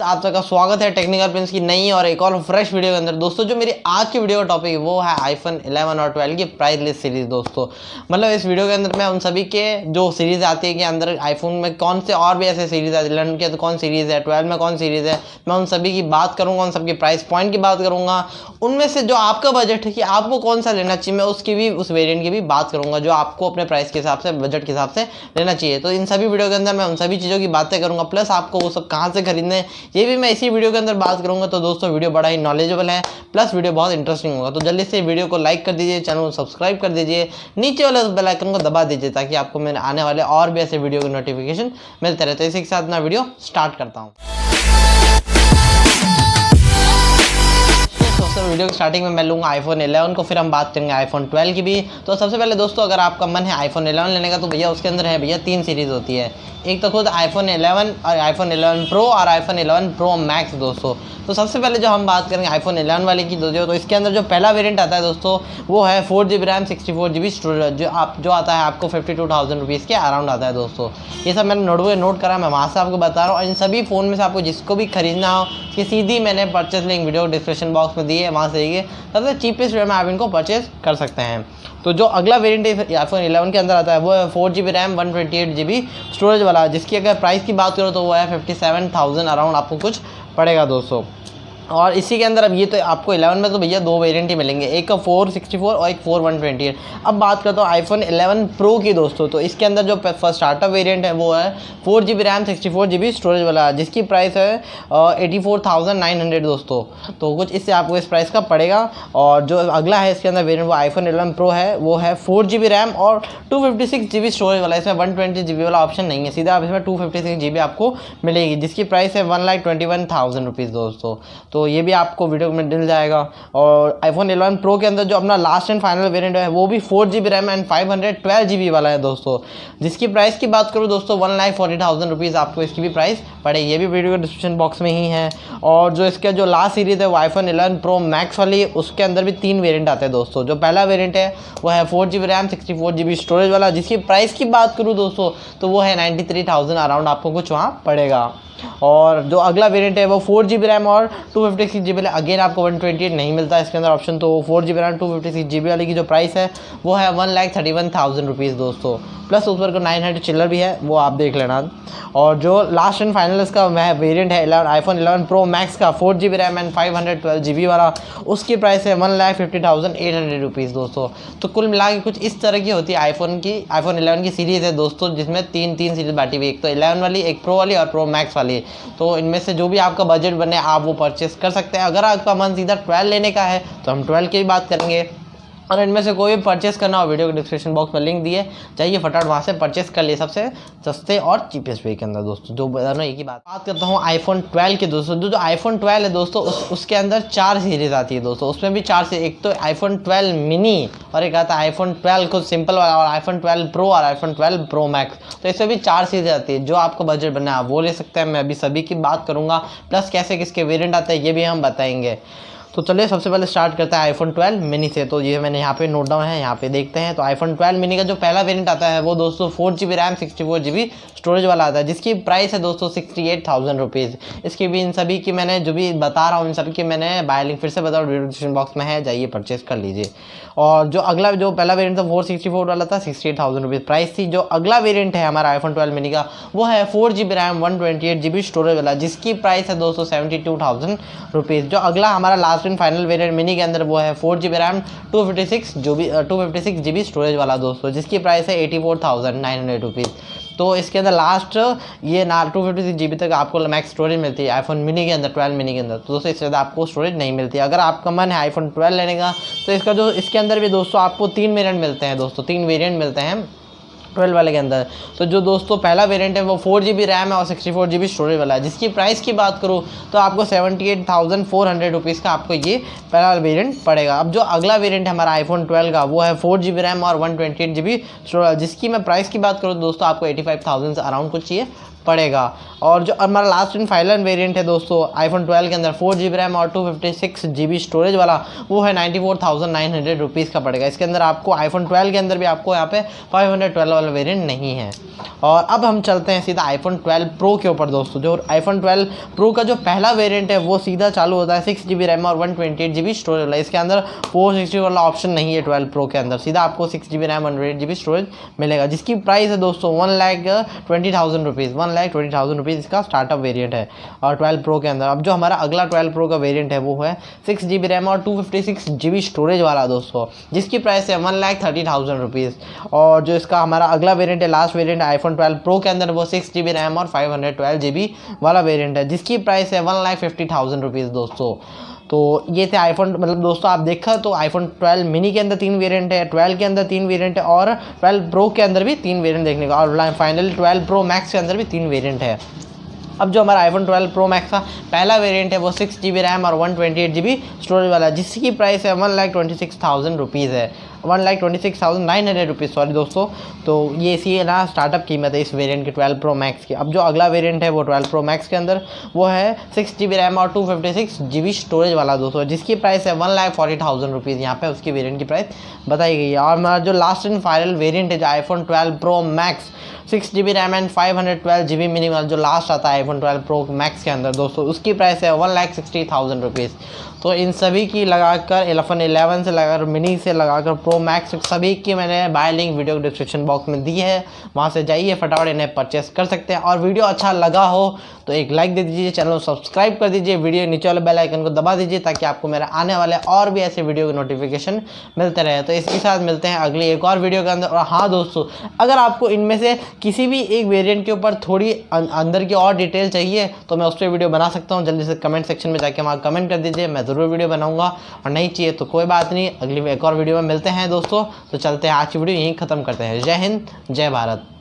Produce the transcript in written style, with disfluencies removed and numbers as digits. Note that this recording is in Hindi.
आप सबका स्वागत है टेक्निकल प्रिंस की नई और एक और फ्रेश वीडियो के अंदर। दोस्तों जो मेरी आज की वीडियो का टॉपिक है वो है आईफोन 11 और 12 की प्राइस लिस्ट सीरीज। दोस्तों मतलब इस वीडियो के अंदर मैं उन सभी के जो सीरीज आती है कि अंदर आईफोन में कौन से और भी ऐसे सीरीज है, 11 के तो कौन सीरीज है, 12 में कौन सीरीज है, मैं उन सभी की बात करूँगा, उन सबकी प्राइस पॉइंट की बात करूँगा। उनमें से जो आपका बजट है कि आपको कौन सा लेना चाहिए, मैं उसकी भी उस वेरियंट की भी बात करूँगा जो आपको अपने प्राइस के हिसाब से, बजट के हिसाब से लेना चाहिए। तो इन सभी वीडियो के अंदर मैं उन सभी चीज़ों की बातें करूँगा, प्लस आपको वो सब कहाँ से खरीदने हैं ये भी मैं इसी वीडियो के अंदर बात करूंगा। तो दोस्तों वीडियो बड़ा ही नॉलेजेबल है, प्लस वीडियो बहुत इंटरेस्टिंग होगा। तो जल्दी से वीडियो को लाइक कर दीजिए, चैनल को सब्सक्राइब कर दीजिए, नीचे वाले बेल आइकन को दबा दीजिए ताकि आपको मेरे आने वाले और भी ऐसे वीडियो के नोटिफिकेशन मिलते रहते हैं। इसी के साथ मैं वीडियो स्टार्ट करता हूँ। वीडियो की स्टार्टिंग में मैं लूँगा आईफोन 11 को, फिर हम बात करेंगे आईफोन 12 की भी। तो सबसे पहले दोस्तों अगर आपका मन है आईफोन 11 लेने का तो भैया उसके अंदर है भैया 3 सीरीज़ होती है। एक तो खुद आईफोन 11 और आईफोन 11 प्रो और आईफोन 11 प्रो मैक्स दोस्तों। तो सबसे पहले जो हम बात करेंगे आईफोन 11 वाले की दोस्तों, तो इसके अंदर जो पहला वेरिएंट आता है दोस्तों वो है 4GB रैम 64GB स्टोरेज, जो आता है आपको 52,000 रुपीज़ के अराउंड आता है दोस्तों। ये सब मैंने नोट करा, मैं वहाँ से आपको बता रहा हूँ। और इन सभी फ़ोन में से आपको जिसको भी खरीदना हो कि सीधी मैंने purchase link video description box में दी है, वहाँ से देखिए सबसे चीपेस्ट वे में आप इनको परचेज कर सकते हैं। तो जो अगला वेरिएंट आईफोन 11 के अंदर आता है वो है 4GB रैम 128GB स्टोरेज वाला, जिसकी अगर प्राइस की बात करो तो वो है 57,000 अराउंड आपको कुछ पड़ेगा दोस्तों। और इसी के अंदर अब ये तो आपको 11 में तो भैया 2 वेरिएंट ही मिलेंगे, एक का 464 और एक 4128। अब बात करता हूँ आईफोन 11 प्रो की दोस्तों, तो इसके अंदर जो फर्स्ट स्टार्टअप वेरिएंट है वो है 4GB रैम 64GB स्टोरेज वाला, जिसकी प्राइस है 84,900 दोस्तों। तो कुछ इससे आपको इस प्राइस का पड़ेगा। और जो अगला है इसके अंदर वेरिएंट वो आईफोन 11 प्रो है, वो है 4GB रैम और 256GB स्टोरेज वाला। इसमें 120GB वाला ऑप्शन नहीं है, सीधा आप इसमें 256GB आपको मिलेगी, जिसकी प्राइस है 1,21,000 रुपीज़ दोस्तों। तो ये भी आपको वीडियो में मिल जाएगा। और आईफोन 11 प्रो के अंदर जो अपना लास्ट एंड फाइनल वेरिएंट है वो भी 4GB रैम एंड 512GB वाला है दोस्तों, जिसकी प्राइस की बात करूँ दोस्तों 1,40,000 रुपीज़ आपको इसकी भी प्राइस पड़ेगी। ये भी वीडियो के डिस्क्रिप्शन बॉक्स में ही है। और जो इसका जो लास्ट सीरीज़ है वो आईफोन 11 प्रो मैक्स वाली, उसके अंदर भी 3 वेरिएंट आते हैं दोस्तों। जो पहला वेरिएंट है वो है 4GB रैम 64GB स्टोरेज वाला, जिसकी प्राइस की बात करूँ दोस्तों तो वो है 93,000 अराउंड आपको कुछ वहाँ पड़ेगा। और जो अगला वेरिएंट है वो 4GB रैम और 256GB, अगेन आपको 128 नहीं मिलता इसके अंदर ऑप्शन। तो 4GB रैम 256GB वाले की जो प्राइस है वो है 1,31,000 रुपीज़ दोस्तों, प्लस उस पर को 900 चिल्लर भी है, वो आप देख लेना। और जो लास्ट एंड फाइनल इसका वेरिएंट है आईफोन 11 प्रो मैक्स का 4GB रैम एंड 512GB वाला, उसकी प्राइस है 1,50,800 रुपीज़ दोस्तों। तो कुल मिला के कुछ इस तरह की होती है आईफोन 11 की सीरीज़ है दोस्तों, जिसमें तीन सीरीज़ बांटी हुई, एक तो 11 वाली, एक प्रो वाली और प्रो मैक्स वाली। तो इनमें से जो भी आपका बजट बने आप वो परचेस कर सकते हैं। अगर आपका मन सीधा 12 लेने का है तो हम 12 की भी बात करेंगे। और इनमें से कोई भी परचेस करना हो वीडियो के डिस्क्रिप्शन बॉक्स में लिंक दिए, चाहिए फटाफट वहाँ से परचेस कर लिए सबसे सस्ते और चीपेस्ट वे के अंदर दोस्तों। जो दोनों एक ही बात करता हूँ आईफोन 12 के दोस्तों। जो आईफोन 12 है दोस्तों उसके अंदर 4 सीरीज़ आती है दोस्तों, उसमें भी 4 से, एक तो आईफोन 12 मिनी और एक आता है आईफोन 12 खुद सिंपल वाला, और आईफोन 12 प्रो और आईफोन 12 प्रो मैक्स। तो इसमें भी 4 सीरीज़ आती है। जो आपको बजट बनना है वो ले सकते हैं, मैं अभी सभी की बात करूँगा, प्लस कैसे किसके वेरियंट आते हैं ये भी हम बताएंगे। तो चलिए सबसे पहले स्टार्ट करता है आईफोन 12 मिनी से। तो ये मैंने यहाँ पे नोट डाउन है, यहाँ पे देखते हैं। तो आईफोन 12 मिनी का जो पहला वेरिएंट आता है वो दोस्तों 4GB रैम 64GB स्टोरेज वाला आता है, जिसकी प्राइस है दोस्तों 68,000 रुपीज़। इसकी भी इन सभी की मैंने जो भी बता रहा हूँ इन सभी की मैंने बाय लिंक फिर से बताऊँ, वीडियो डिस्क्रिप्शन बॉक्स में है, जाइए परचेस कर लीजिए। और जो अगला जो पहला वेरिएंट था 464 वाला था, 68,000 रुपीज़ प्राइस थी। जो अगला वेरिएंट है हमारा आईफोन 12 मिनी का वो है 4GB रैम 128GB स्टोरेज वाला, जिसकी प्राइस है दोस्तों 72,000 रुपीज़। जो अगला हमारा last and final variant mini के अंदर वो है 4GB रैम 256GB स्टोरेज वाला दोस्तों, जिसकी प्राइस है 84,900 रुपीज़। तो इसके अंदर लास्ट ये 256GB तक आपको मैक्स स्टोरेज मिलती है आईफोन मिनी के अंदर, 12 मिनी के अंदर। तो दोस्तों इससे ज़्यादा आपको स्टोरेज नहीं मिलती। अगर आपका मन है आईफोन 12 लेने का तो इसका जो इसके अंदर भी दोस्तों आपको 3 वेरिएंट मिलते हैं दोस्तों, 3 वेरिएंट मिलते हैं 12 वाले के अंदर। तो जो दोस्तों पहला वेरिएंट है वो 4GB रैम है और 64GB स्टोरेज वाला है, जिसकी प्राइस की बात करूँ तो आपको 78,400 रुपीज़ का आपको ये पहला वेरिएंट पड़ेगा। अब जो अगला वेरिएंट है हमारा आईफोन 12 का वो है 4GB रैम और 128GB स्टोरेज, जिसकी मैं प्राइस की बात करूँ दोस्तों आपको 85,000 से अराउंड कुछ चाहिए पड़ेगा। और जो हमारा लास्ट एंड फाइनल वेरिएंट है दोस्तों आईफोन 12 के अंदर 4GB रैम और 256GB स्टोरेज वाला, वो है 94,900 रुपीज़ का पड़ेगा। इसके अंदर आपको आईफोन 12 के अंदर भी आपको यहाँ पे 512 वाला वेरिएंट नहीं है। और अब हम चलते हैं सीधा आईफोन 12 प्रो के ऊपर दोस्तों। जो आईफोन 12 प्रो का जो पहला वेरिएंट है वो सीधा चालू होता है 6GB रैम और 128GB स्टोरेज वाला। इसके अंदर 460 वाला ऑप्शन नहीं है 12 प्रो के अंदर, सीधा आपको 6GB रैम 128GB स्टोरेज मिलेगा, जिसकी प्राइस है दोस्तों 1,20,000 रुपीज़। 1,20,000 रुपीज़ इसका स्टार्टअप वेरिएंट है और 12 प्रो के अंदर। अब जो हमारा अगला 12 प्रो का वेरिएंट है वो है 6GB रैम और 256GB स्टोरेज वाला दोस्तों, जिसकी प्राइस है 1,30,000 रुपीज़। और जो इसका हमारा अगला वेरिएंट है, लास्ट वेरिएंट है आईफोन 12 प्रो के अंदर, वो 6GB रैम और 512GB वाला वेरिएंट है, जिसकी प्राइस है 1,50,000 रुपीज़ दोस्तों। तो ये थे आईफोन, मतलब दोस्तों आप देखा तो आईफोन 12 मिनी के अंदर 3 वेरिएंट है, 12 के अंदर 3 वेरिएंट है और 12 प्रो के अंदर भी 3 वेरिएंट देखने का, और फाइनली 12 प्रो मैक्स के अंदर भी 3 वेरिएंट है। अब जो हमारा आईफोन 12 प्रो मैक्स का पहला वेरिएंट है वो 6GB रैम और 128GB स्टोरेज वाला, जिसकी प्राइस है 1,26,000 रुपीज़ है, 1,26,900 रुपीज़ सॉरी दोस्तों। तो ये इसी है ना स्टार्टअप कीमत है इस वेरिएंट की 12 प्रो मैक्स की। अब जो अगला वेरिएंट है वो 12 प्रो मैक्स के अंदर वो है 6GB रैम और 256GB स्टोरेज वाला दोस्तों, जिसकी प्राइस है 1,40,000 रुपीज़। यहाँ पे उसकी वेरिएंट की प्राइस बताई गई है। और हमारा जो लास्ट एंड फाइनल वेरिएंट है जो iPhone 12 pro max 6GB RAM and 512GB mini वाला जो लास्ट आता है आईफोन 12 प्रो मैक्स के अंदर दोस्तों, उसकी प्राइस है 1,60,000 रुपीज़। तो इन सभी की लगाकर आईफोन 11 से लगाकर मिनी से लगाकर प्रो मैक्स सभी की मैंने bye link video description box में दी है, वहाँ से जाइए फटाफट इन्हें परचेस कर सकते हैं। और वीडियो अच्छा लगा हो तो एक लाइक दे दीजिए, चैनल को सब्सक्राइब कर दीजिए, वीडियो नीचे वाले बेल आइकन को दबा दीजिए ताकि आपको मेरे आने वाले और भी ऐसे वीडियो के नोटिफिकेशन मिलते रहे। तो इसके साथ मिलते हैं अगली एक और वीडियो के अंदर। और हाँ दोस्तों, अगर आपको इनमें से किसी भी एक वेरिएंट के ऊपर थोड़ी अंदर की और डिटेल चाहिए तो मैं उस पर वीडियो बना सकता हूँ। जल्दी से कमेंट सेक्शन में जाके वहाँ कमेंट कर दीजिए, मैं ज़रूर वीडियो बनाऊँगा। और नहीं चाहिए तो कोई बात नहीं, अगली एक और वीडियो में मिलते हैं दोस्तों। तो चलते हैं, आज की वीडियो यहीं ख़त्म करते हैं। जय हिंद, जय भारत।